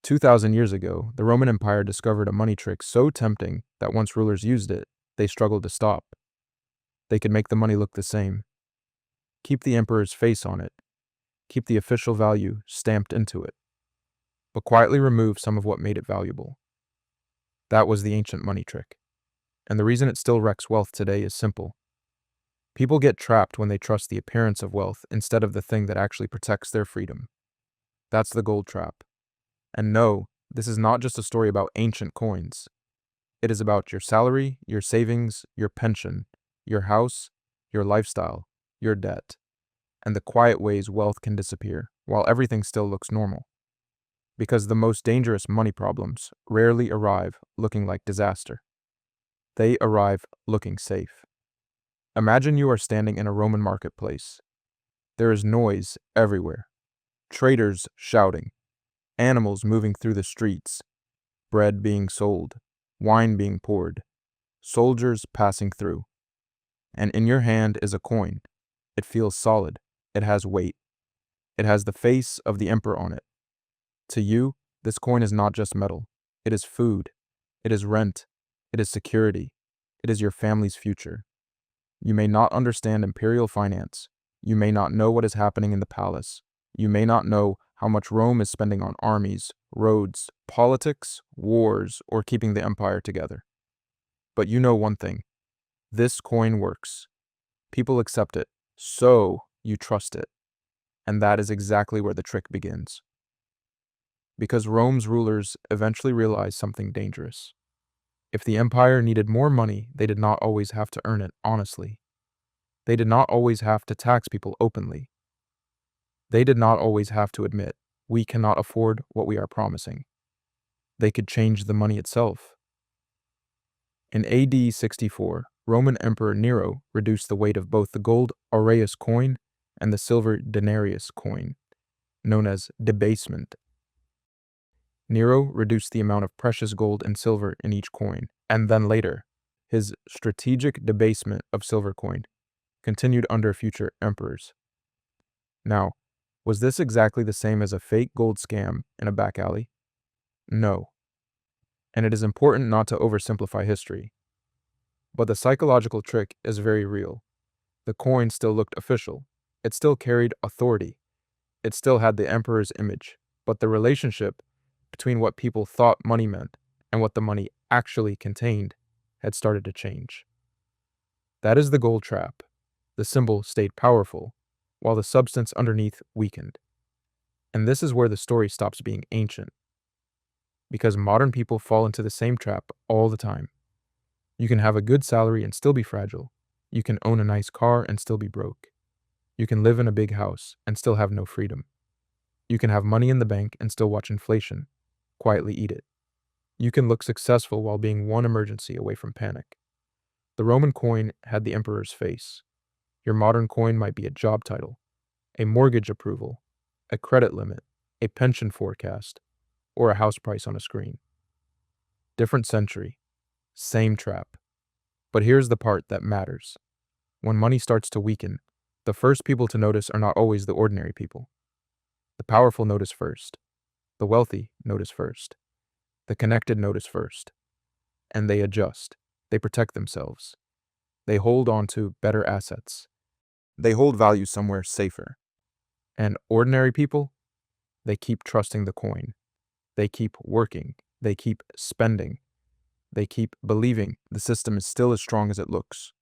2,000 years ago, the Roman Empire discovered a money trick so tempting that once rulers used it, they struggled to stop. They could make the money look the same, keep the emperor's face on it, keep the official value stamped into it, but quietly remove some of what made it valuable. That was the ancient money trick. And the reason it still wrecks wealth today is simple. People get trapped when they trust the appearance of wealth instead of the thing that actually protects their freedom. That's the gold trap. And no, this is not just a story about ancient coins. It is about your salary, your savings, your pension, your house, your lifestyle, your debt, and the quiet ways wealth can disappear while everything still looks normal. Because the most dangerous money problems rarely arrive looking like disaster. They arrive looking safe. Imagine you are standing in a Roman marketplace. There is noise everywhere. Traders shouting, animals moving through the streets, bread being sold, wine being poured, soldiers passing through. And in your hand is a coin. It feels solid. It has weight. It has the face of the emperor on it. To you, this coin is not just metal. It is food. It is rent. It is security. It is your family's future. You may not understand imperial finance. You may not know what is happening in the palace. You may not know how much Rome is spending on armies, roads, politics, wars, or keeping the empire together. But you know one thing. This coin works. People accept it, so you trust it. And that is exactly where the trick begins. Because Rome's rulers eventually realized something dangerous. If the empire needed more money, they did not always have to earn it honestly. They did not always have to tax people openly. They did not always have to admit, we cannot afford what we are promising. They could change the money itself. In AD 64, Roman Emperor Nero reduced the weight of both the gold aureus coin and the silver denarius coin, known as debasement. Nero reduced the amount of precious gold and silver in each coin, and then later, his strategic debasement of silver coin continued under future emperors. Now, was this exactly the same as a fake gold scam in a back alley? No. And it is important not to oversimplify history. But the psychological trick is very real. The coin still looked official. It still carried authority. It still had the emperor's image. But the relationship between what people thought money meant and what the money actually contained had started to change. That is the gold trap. The symbol stayed powerful, while the substance underneath weakened. And this is where the story stops being ancient. Because modern people fall into the same trap all the time. You can have a good salary and still be fragile. You can own a nice car and still be broke. You can live in a big house and still have no freedom. You can have money in the bank and still watch inflation, quietly eat it. You can look successful while being one emergency away from panic. The Roman coin had the emperor's face. Your modern coin might be a job title, a mortgage approval, a credit limit, a pension forecast, or a house price on a screen. Different century, same trap. But here's the part that matters. When money starts to weaken, the first people to notice are not always the ordinary people. The powerful notice first. The wealthy notice first. The connected notice first. And they adjust. They protect themselves. They hold on to better assets. They hold value somewhere safer. And ordinary people, they keep trusting the coin. They keep working. They keep spending. They keep believing the system is still as strong as it looks.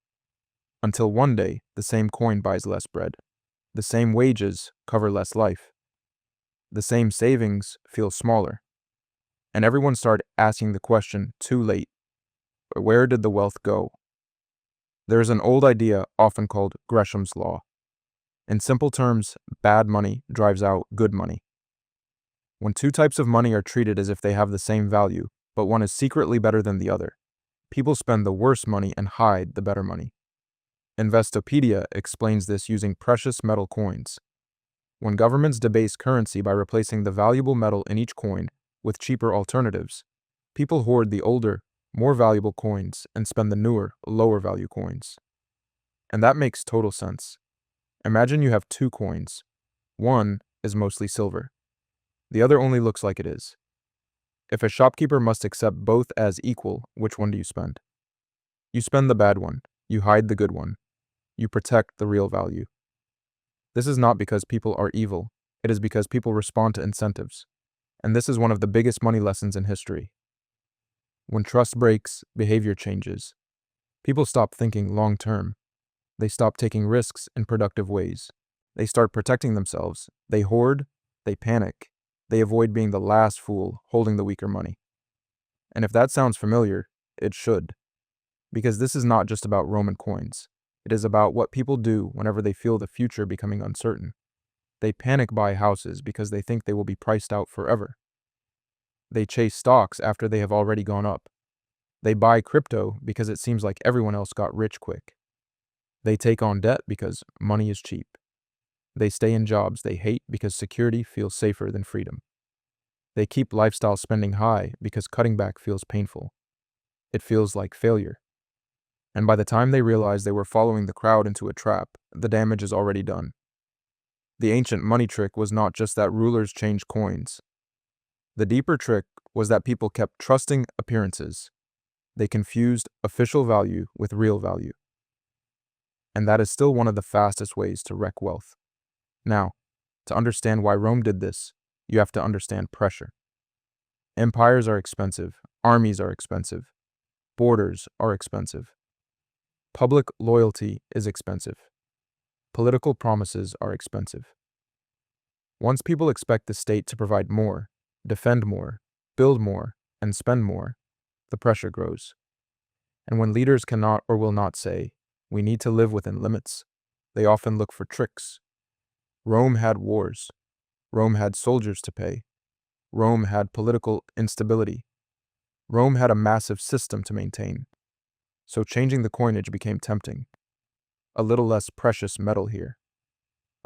Until one day, the same coin buys less bread. The same wages cover less life. The same savings feel smaller. And everyone started asking the question too late, where did the wealth go? There is an old idea often called Gresham's Law. In simple terms, bad money drives out good money. When two types of money are treated as if they have the same value, but one is secretly better than the other, people spend the worse money and hide the better money. Investopedia explains this using precious metal coins. When governments debase currency by replacing the valuable metal in each coin with cheaper alternatives, people hoard the older, more valuable coins and spend the newer, lower value coins. And that makes total sense. Imagine you have two coins. One is mostly silver. The other only looks like it is. If a shopkeeper must accept both as equal, which one do you spend? You spend the bad one. You hide the good one. You protect the real value. This is not because people are evil. It is because people respond to incentives. And this is one of the biggest money lessons in history. When trust breaks, behavior changes. People stop thinking long term. They stop taking risks in productive ways. They start protecting themselves. They hoard. They panic. They avoid being the last fool holding the weaker money. And if that sounds familiar, it should. Because this is not just about Roman coins. It is about what people do whenever they feel the future becoming uncertain. They panic buy houses because they think they will be priced out forever. They chase stocks after they have already gone up. They buy crypto because it seems like everyone else got rich quick. They take on debt because money is cheap. They stay in jobs they hate because security feels safer than freedom. They keep lifestyle spending high because cutting back feels painful. It feels like failure. And by the time they realize they were following the crowd into a trap, the damage is already done. The ancient money trick was not just that rulers changed coins. The deeper trick was that people kept trusting appearances. They confused official value with real value. And that is still one of the fastest ways to wreck wealth. Now, to understand why Rome did this, you have to understand pressure. Empires are expensive, armies are expensive, borders are expensive. Public loyalty is expensive. Political promises are expensive. Once people expect the state to provide more, defend more, build more, and spend more, the pressure grows. And when leaders cannot or will not say, "We need to live within limits," they often look for tricks. Rome had wars. Rome had soldiers to pay. Rome had political instability. Rome had a massive system to maintain. So changing the coinage became tempting. A little less precious metal here.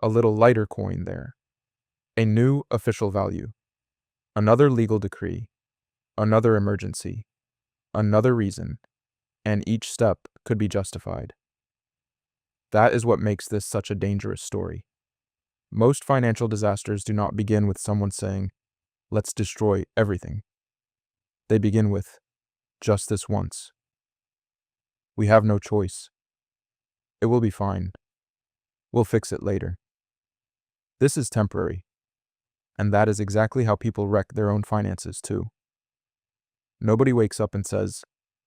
A little lighter coin there. A new official value. Another legal decree. Another emergency. Another reason. And each step could be justified. That is what makes this such a dangerous story. Most financial disasters do not begin with someone saying, "Let's destroy everything." They begin with, "Just this once. We have no choice. It will be fine. We'll fix it later." This is temporary. And that is exactly how people wreck their own finances too. Nobody wakes up and says,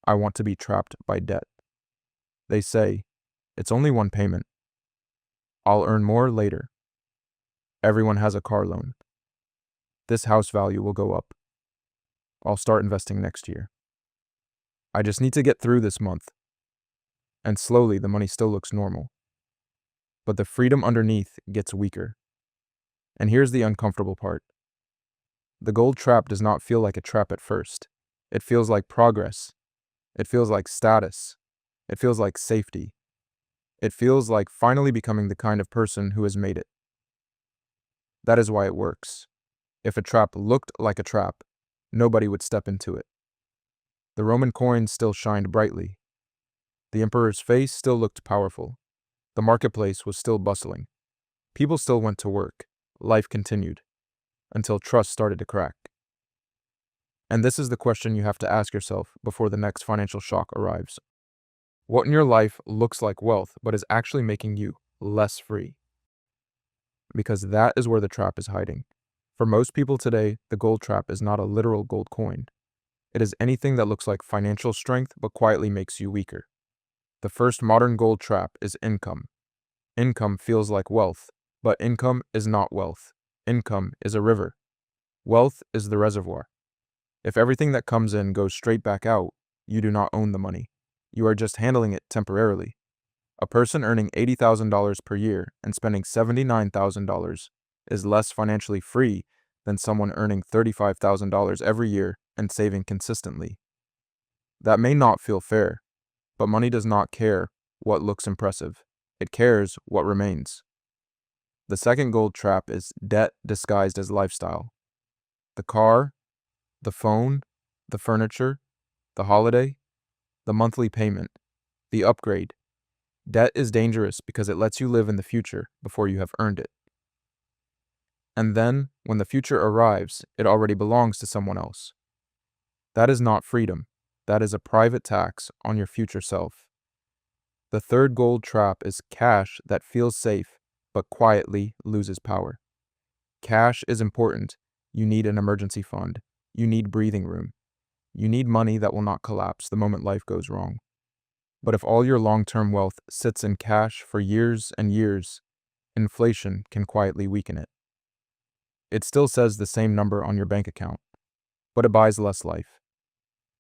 "I want to be trapped by debt." They say, "It's only one payment. I'll earn more later. Everyone has a car loan. This house value will go up. I'll start investing next year. I just need to get through this month." And slowly the money still looks normal. But the freedom underneath gets weaker. And here's the uncomfortable part. The gold trap does not feel like a trap at first. It feels like progress. It feels like status. It feels like safety. It feels like finally becoming the kind of person who has made it. That is why it works. If a trap looked like a trap, nobody would step into it. The Roman coins still shined brightly. The emperor's face still looked powerful. The marketplace was still bustling. People still went to work. Life continued. Until trust started to crack. And this is the question you have to ask yourself before the next financial shock arrives. What in your life looks like wealth but is actually making you less free? Because that is where the trap is hiding. For most people today, the gold trap is not a literal gold coin. It is anything that looks like financial strength but quietly makes you weaker. The first modern gold trap is income. Income feels like wealth, but income is not wealth. Income is a river. Wealth is the reservoir. If everything that comes in goes straight back out, you do not own the money. You are just handling it temporarily. A person earning $80,000 per year and spending $79,000 is less financially free than someone earning $35,000 every year and saving consistently. That may not feel fair, but money does not care what looks impressive. It cares what remains. The second gold trap is debt disguised as lifestyle. The car, the phone, the furniture, the holiday, the monthly payment, the upgrade. Debt is dangerous because it lets you live in the future before you have earned it. And then, when the future arrives, it already belongs to someone else. That is not freedom. That is a private tax on your future self. The third gold trap is cash that feels safe but quietly loses power. Cash is important. You need an emergency fund. You need breathing room. You need money that will not collapse the moment life goes wrong. But if all your long-term wealth sits in cash for years and years, inflation can quietly weaken it. It still says the same number on your bank account, but it buys less life.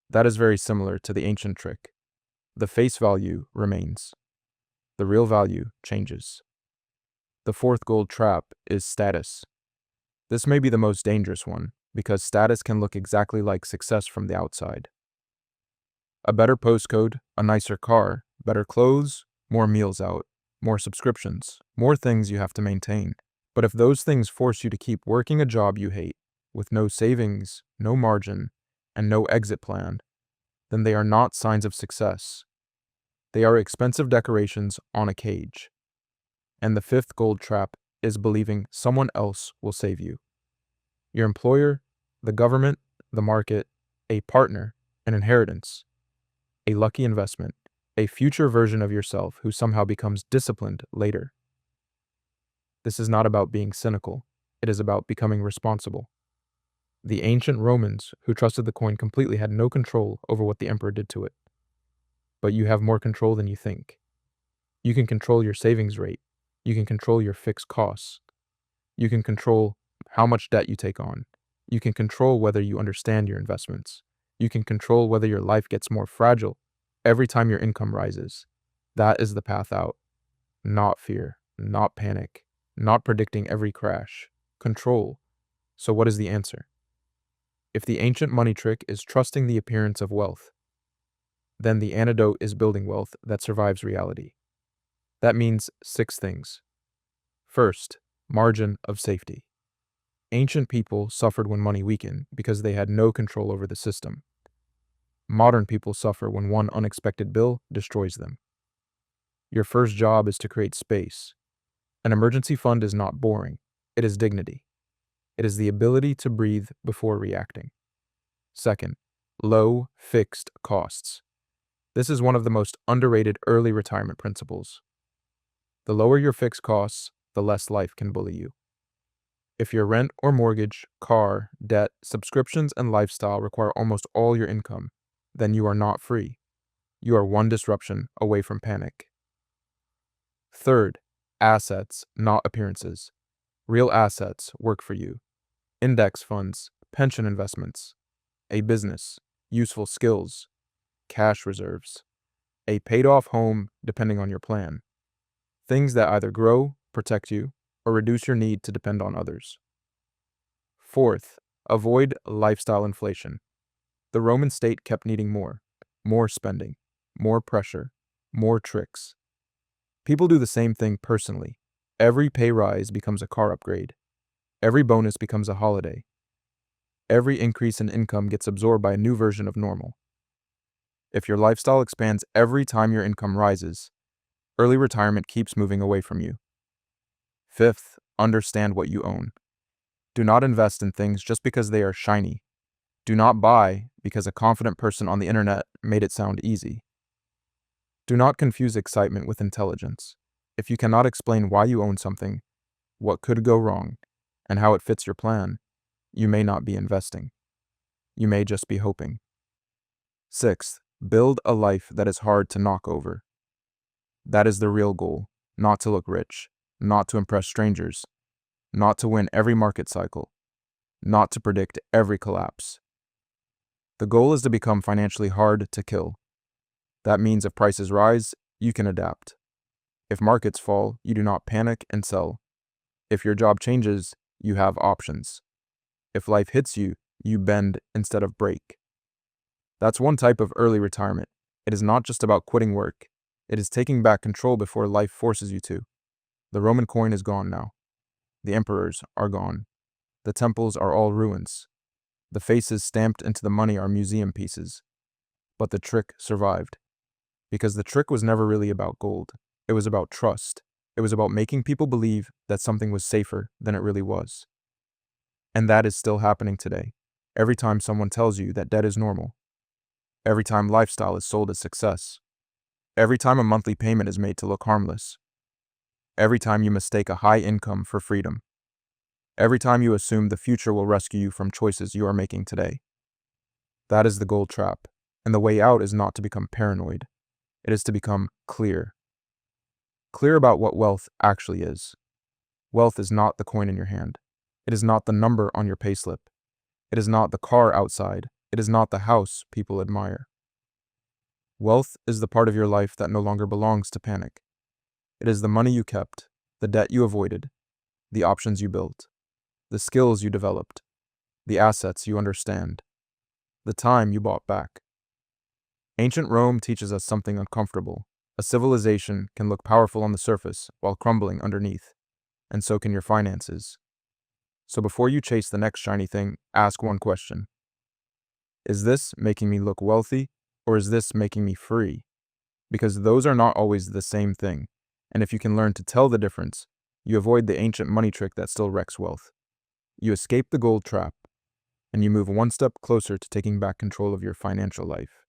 That is very similar to the ancient trick. The face value remains. The real value changes. The fourth gold trap is status. This may be the most dangerous one because status can look exactly like success from the outside. A better postcode, a nicer car, better clothes, more meals out, more subscriptions, more things you have to maintain. But if those things force you to keep working a job you hate, with no savings, no margin, and no exit plan, then they are not signs of success. They are expensive decorations on a cage. And the fifth gold trap is believing someone else will save you. Your employer, the government, the market, a partner, an inheritance, a lucky investment, a future version of yourself who somehow becomes disciplined later. This is not about being cynical. It is about becoming responsible. The ancient Romans who trusted the coin completely had no control over what the emperor did to it. But you have more control than you think. You can control your savings rate. You can control your fixed costs. You can control how much debt you take on. You can control whether you understand your investments. You can control whether your life gets more fragile every time your income rises. That is the path out. Not fear, not panic, not predicting every crash. Control. So what is the answer? If the ancient money trick is trusting the appearance of wealth, then the antidote is building wealth that survives reality. That means 6 things. First, margin of safety. Ancient people suffered when money weakened because they had no control over the system. Modern people suffer when one unexpected bill destroys them. Your first job is to create space. An emergency fund is not boring. It is dignity. It is the ability to breathe before reacting. Second, low fixed costs. This is one of the most underrated early retirement principles. The lower your fixed costs, the less life can bully you. If your rent or mortgage, car, debt, subscriptions, and lifestyle require almost all your income, then you are not free. You are one disruption away from panic. Third, assets, not appearances. Real assets work for you. Index funds, pension investments, a business, useful skills, cash reserves, a paid-off home depending on your plan. Things that either grow, protect you, or reduce your need to depend on others. Fourth, avoid lifestyle inflation. The Roman state kept needing more spending, more pressure, more tricks. People do the same thing personally. Every pay rise becomes a car upgrade. Every bonus becomes a holiday. Every increase in income gets absorbed by a new version of normal. If your lifestyle expands every time your income rises, early retirement keeps moving away from you. Fifth, understand what you own. Do not invest in things just because they are shiny. Do not buy because a confident person on the internet made it sound easy. Do not confuse excitement with intelligence. If you cannot explain why you own something, what could go wrong, and how it fits your plan, you may not be investing. You may just be hoping. Sixth, build a life that is hard to knock over. That is the real goal, not to look rich, not to impress strangers, not to win every market cycle, not to predict every collapse. The goal is to become financially hard to kill. That means if prices rise, you can adapt. If markets fall, you do not panic and sell. If your job changes, you have options. If life hits you, you bend instead of break. That's one type of early retirement. It is not just about quitting work. It is taking back control before life forces you to. The Roman coin is gone now. The emperors are gone. The temples are all ruins. The faces stamped into the money are museum pieces. But the trick survived. Because the trick was never really about gold. It was about trust. It was about making people believe that something was safer than it really was. And that is still happening today. every time someone tells you that debt is normal, every time lifestyle is sold as success, every time a monthly payment is made to look harmless, every time you mistake a high income for freedom, every time you assume the future will rescue you from choices you are making today. That is the gold trap, and the way out is not to become paranoid. It is to become clear. Clear about what wealth actually is. Wealth is not the coin in your hand. It is not the number on your payslip. It is not the car outside. It is not the house people admire. Wealth is the part of your life that no longer belongs to panic. It is the money you kept, the debt you avoided, the options you built, the skills you developed, the assets you understand, the time you bought back. Ancient Rome teaches us something uncomfortable. A civilization can look powerful on the surface while crumbling underneath, and so can your finances. So before you chase the next shiny thing, ask one question. Is this making me look wealthy, or is this making me free? Because those are not always the same thing, and if you can learn to tell the difference, you avoid the ancient money trick that still wrecks wealth. You escape the gold trap, and you move one step closer to taking back control of your financial life.